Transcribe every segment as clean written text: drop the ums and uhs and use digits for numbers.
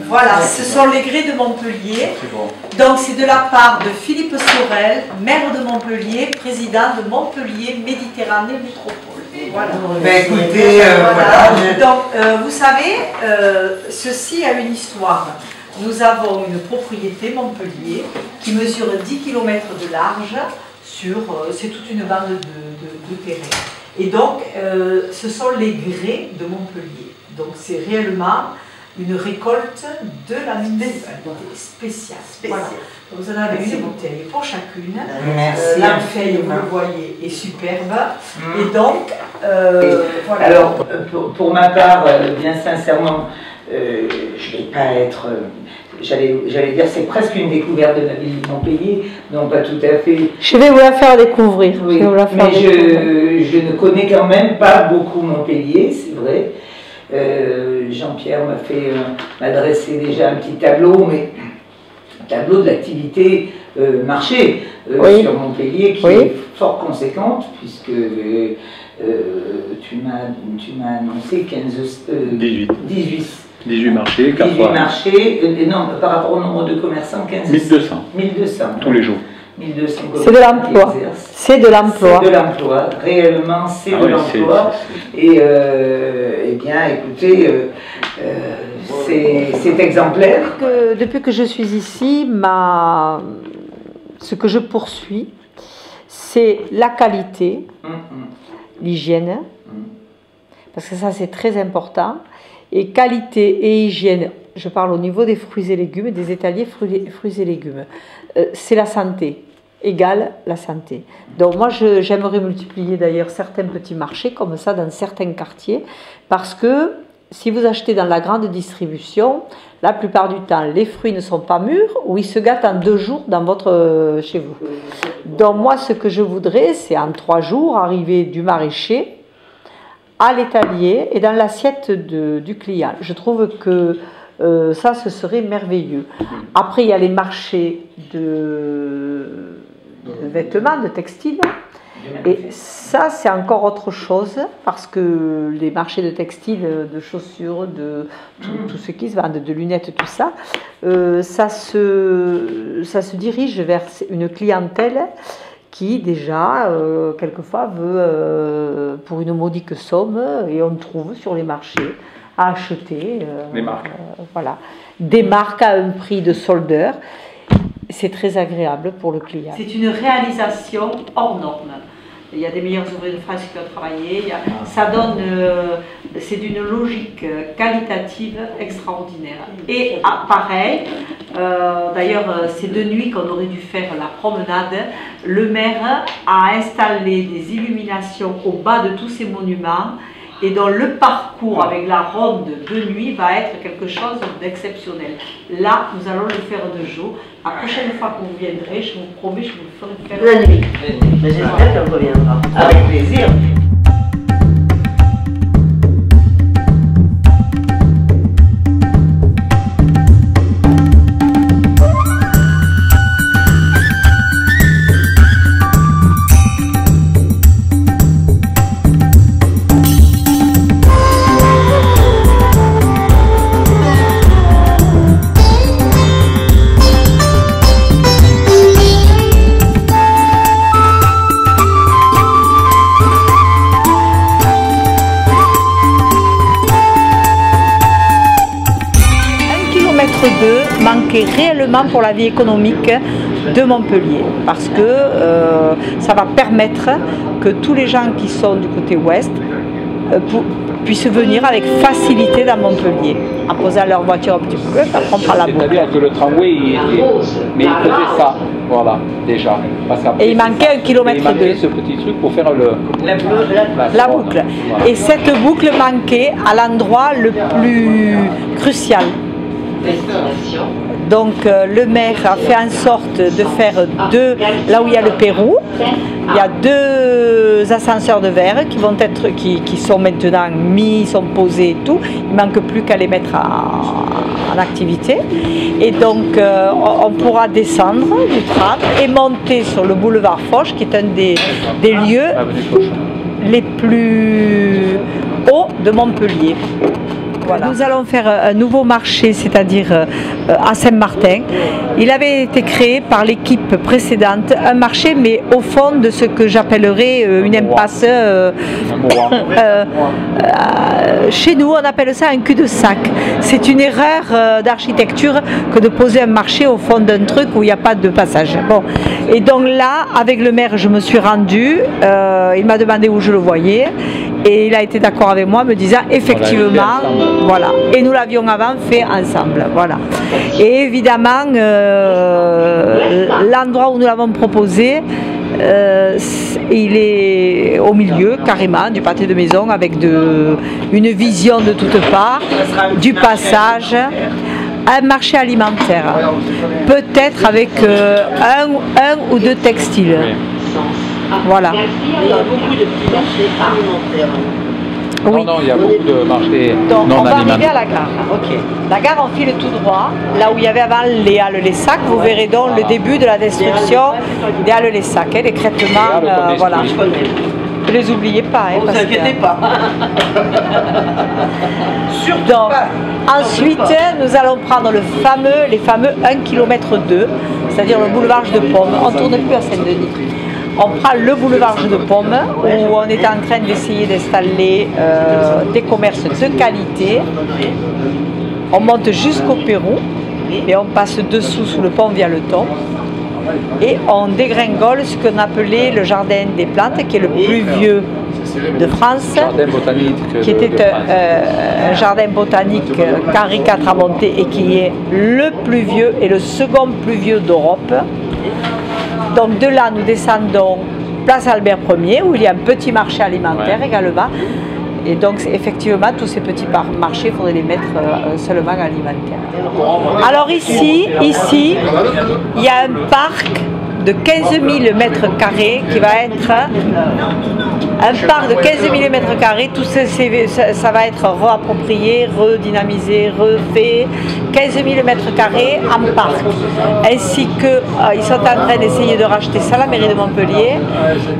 Voilà, ce sont les grès de Montpellier. Bon. Donc c'est de la part de Philippe Sorel, maire de Montpellier, président de Montpellier Méditerranée Métropole. Voilà. Ben écoutez, voilà. Donc vous savez, ceci a une histoire. Nous avons une propriété Montpellier qui mesure 10 km de large sur, c'est toute une bande de terrain. Et donc ce sont les grès de Montpellier. Donc c'est réellement une récolte de la municipalité spéciale. Voilà. Donc, vous en avez une bouteille pour chacune. Merci. La feuille, vous le voyez, est superbe. Et donc, voilà. Alors, pour ma part, bien sincèrement, je ne vais pas être... J'allais dire, c'est presque une découverte de la ville de Montpellier, non pas tout à fait. Je vais vous la faire découvrir. Oui, mais je ne connais quand même pas beaucoup Montpellier, c'est vrai. Jean-Pierre m'a fait m'adresser déjà un petit tableau, mais un tableau de l'activité marché sur Montpellier qui est fort conséquente, puisque tu m'as annoncé 18 marchés, 4 18 marchés, non, par rapport au nombre de commerçants, 1200. 1200. Tous les jours. 1200 c'est de l'emploi. C'est de l'emploi. C'est de l'emploi. Réellement, c'est de l'emploi. Et eh bien, écoutez, c'est exemplaire. Depuis que je suis ici, ce que je poursuis, c'est la qualité, l'hygiène, parce que ça c'est très important. Et qualité et hygiène, je parle au niveau des fruits et légumes, des étaliers fruits et légumes. C'est la santé, égale la santé. Donc moi j'aimerais multiplier d'ailleurs certains petits marchés comme ça dans certains quartiers, parce que si vous achetez dans la grande distribution, la plupart du temps les fruits ne sont pas mûrs ou ils se gâtent en 2 jours chez vous. Donc moi ce que je voudrais, c'est en 3 jours arriver du maraîcher à l'étalier et dans l'assiette du client. Je trouve que ça, ce serait merveilleux. Après, il y a les marchés de vêtements, de textiles. Et ça, c'est encore autre chose, parce que les marchés de textiles, de chaussures, de tout ce qui se vend, de lunettes, tout ça, ça se dirige vers une clientèle qui déjà, quelquefois, veut, pour une modique somme, et on trouve sur les marchés, à acheter des marques. Voilà, des marques à un prix de soldeur. C'est très agréable pour le client. C'est une réalisation hors norme. Il y a des meilleurs ouvriers de France qui ont travaillé. Ça donne, c'est d'une logique qualitative extraordinaire. Et pareil, d'ailleurs, c'est de nuit qu'on aurait dû faire la promenade. Le maire a installé des illuminations au bas de tous ces monuments. Et dont le parcours avec la ronde de nuit va être quelque chose d'exceptionnel. Là, nous allons le faire de jour. La prochaine fois que vous viendrez, je vous promets, je vous le ferai faire la nuit. Mais j'espère qu'on reviendra. Avec plaisir. Manquait réellement pour la vie économique de Montpellier, parce que ça va permettre que tous les gens qui sont du côté ouest puissent venir avec facilité dans Montpellier, en posant leur voiture un petit peu, après on prend la boucle. C'est-à-dire que le tramway, mais il faisait ça, voilà, déjà. Et il manquait 1,2 km. Il manquait ce petit truc pour faire la boucle. Voilà. Et cette boucle manquait à l'endroit le plus crucial. Donc le maire a fait en sorte de faire là où il y a le Pérou, il y a 2 ascenseurs de verre qui sont maintenant mis, sont posés et tout. Il ne manque plus qu'à les mettre en activité. Et donc on pourra descendre du tram et monter sur le boulevard Foch, qui est un des lieux les plus hauts de Montpellier. Voilà. Nous allons faire un nouveau marché, c'est-à-dire à Saint-Martin. Il avait été créé par l'équipe précédente, un marché, mais au fond de ce que j'appellerais une impasse. Chez nous, on appelle ça un cul-de-sac. C'est une erreur d'architecture que de poser un marché au fond d'un truc où il n'y a pas de passage. Bon. Et donc là, avec le maire, je me suis rendue. Il m'a demandé où je le voyais. Et il a été d'accord avec moi, me disant effectivement, voilà. Et nous l'avions avant fait ensemble, voilà. Et évidemment, l'endroit où nous l'avons proposé, il est au milieu, carrément, du pâté de maison, avec une vision de toutes parts, du passage. Un marché alimentaire, peut-être avec un ou deux textiles. Voilà. Il y a beaucoup de petits marchés alimentaires. Oui. Non, il y a beaucoup de marchés donc, non on va alimentaires. arriver à la gare. Ok. La gare, on file tout droit. Là où il y avait avant les Halles les Sacs, vous verrez donc le début de la destruction des Halles les Sacs, les crêtements. Voilà. Ne les oubliez pas. Ne vous inquiétez pas. Donc, ensuite, nous allons prendre les fameux 1 km 2, c'est-à-dire le boulevard de Pommes. On ne tourne plus à Saint-Denis. On prend le boulevard de Pommes où on est en train d'essayer d'installer des commerces de qualité. On monte jusqu'au Pérou et on passe dessous sous le pont Vialeton. Et on dégringole ce qu'on appelait le jardin des plantes, qui est le plus vieux de France, qui était un jardin botanique qu'Henri IV a monté et qui est le plus vieux et le second plus vieux d'Europe. Donc de là, nous descendons place Albert Ier, où il y a un petit marché alimentaire également. Et donc effectivement, tous ces petits marchés, il faudrait les mettre seulement alimentaires. Alors ici, il y a un parc de 15 000 mètres carrés qui va être un parc de 15 000 mètres carrés. Tout ça va être réapproprié, redynamisé, refait. 15 000 mètres carrés en parc. Ainsi que ils sont en train d'essayer de racheter ça, la mairie de Montpellier.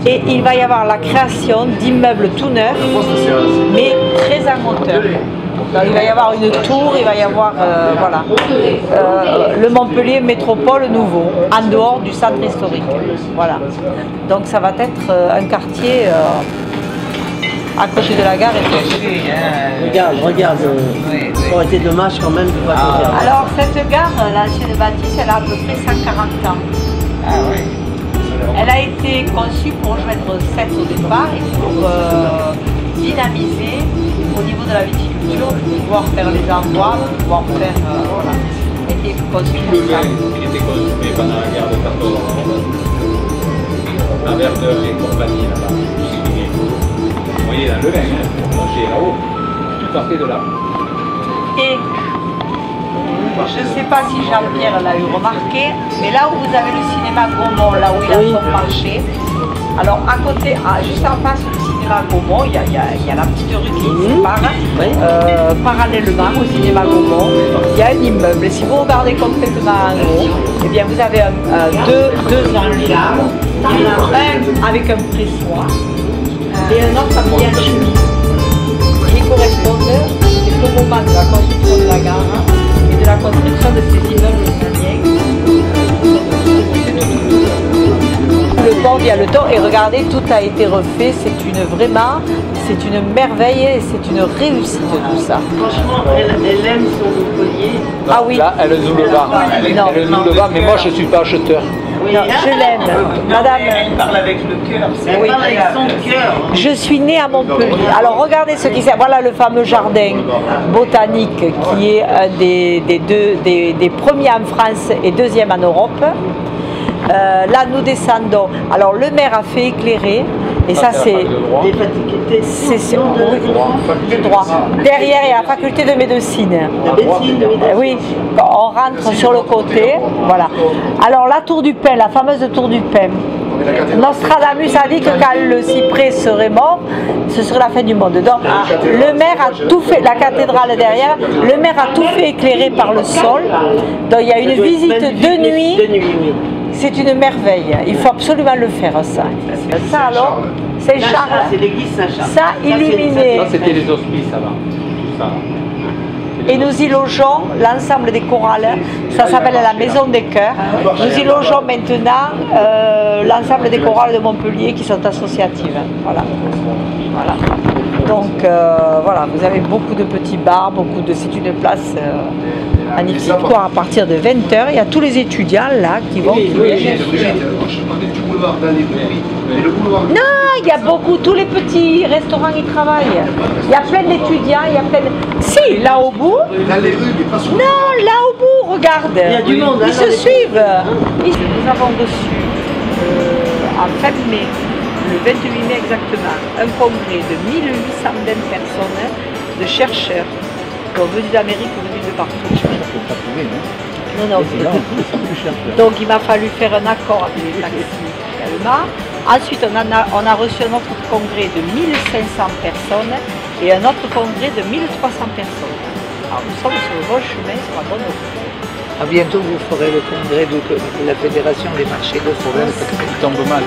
Et il va y avoir la création d'immeubles tout neufs, mais très en hauteur. Donc, il va y avoir une tour, il va y avoir voilà, le Montpellier Métropole nouveau, en dehors du centre historique. Voilà. Donc ça va être un quartier à côté de la gare. Regarde, ça aurait été dommage quand même de voir ça. Alors cette gare, l'ancienne bâtisse, elle a à peu près 140 ans. Ah oui. Elle a été conçue pour rejoindre 7 au départ et pour dynamiser au niveau de la viticulture, pour pouvoir faire les endroits, pour pouvoir faire. Voilà. Elle a été conçue pour ça. Il était construit pendant la guerre de 14 ans. La Verdeur et compagnie là-bas. Vous voyez dans le vin, j'ai là-haut, tout à fait de là. Et je ne sais pas si Jean-Pierre l'a eu remarqué, mais là où vous avez le cinéma Gaumont, là où il a son marché, alors à côté, juste en face du cinéma Gaumont, il y a la petite rue qui sépare, parallèlement au cinéma Gaumont, il y a un immeuble. Et si vous regardez complètement en haut, eh bien vous avez deux hangars, un avec un pressoir et un autre avec un chemise, qui correspondent au moment de la construction de la gare et de la construction de ces immeubles italiens. Le pont Vialeton, et regardez, tout a été refait, c'est une merveille et c'est une réussite tout ça. Franchement, elle aime son Montpellier. Ah oui. Là, elle nous le vend. Elle nous le vend, mais moi je ne suis pas acheteur. Non, je l'aime, madame. Elle parle avec le cœur. Elle parle avec son cœur. Je suis née à Montpellier. Alors regardez ce qui c'est. Voilà le fameux jardin botanique qui est un des premiers en France et deuxième en Europe. Là nous descendons. Alors le maire a fait éclairer. Et ça c'est Des facultés de droit. Derrière il y a la faculté de médecine. Oui, on rentre sur le côté. Voilà. Alors la tour du pain, la fameuse tour du pain. Nostradamus a dit que quand le cyprès serait mort, ce serait la fin du monde. Donc le maire a tout fait, la cathédrale derrière, le maire a tout fait éclairer par le sol. Donc il y a une visite de nuit. C'est une merveille, il faut absolument le faire ça. Ça alors, c'est Charles. C'est l'église Saint-Charles. Ça illuminé. Ça c'était les hospices avant. Tout ça. et nous y logeons l'ensemble des chorales. Ça s'appelle la Maison des Chœurs. Nous y logeons maintenant l'ensemble des chorales de Montpellier qui sont associatives. Voilà. Voilà. Donc voilà, vous avez beaucoup de petits bars, c'est une place magnifique. Quoi, à partir de 20h, il y a tous les étudiants là qui vont. Non, il y a beaucoup, tous les petits restaurants ils travaillent. Il y a plein d'étudiants, il y a plein de... Si, là au bout. Dans les rues, mais pas sur... Non, là au bout, regarde. Il y a du monde. Ils se suivent. Nous avons reçu en fin mai, le 28 mai exactement, un congrès de 1820 personnes, de chercheurs, qui sont venus d'Amérique, venus de partout. Non. Donc il m'a fallu faire un accord avec les taxis également. Ensuite, on a reçu un autre congrès de 1500 personnes et un autre congrès de 1300 personnes. Alors nous sommes sur le bon chemin, sur la bonne route. À bientôt, vous ferez le congrès de la Fédération des marchés de Provence. Il tombe mal.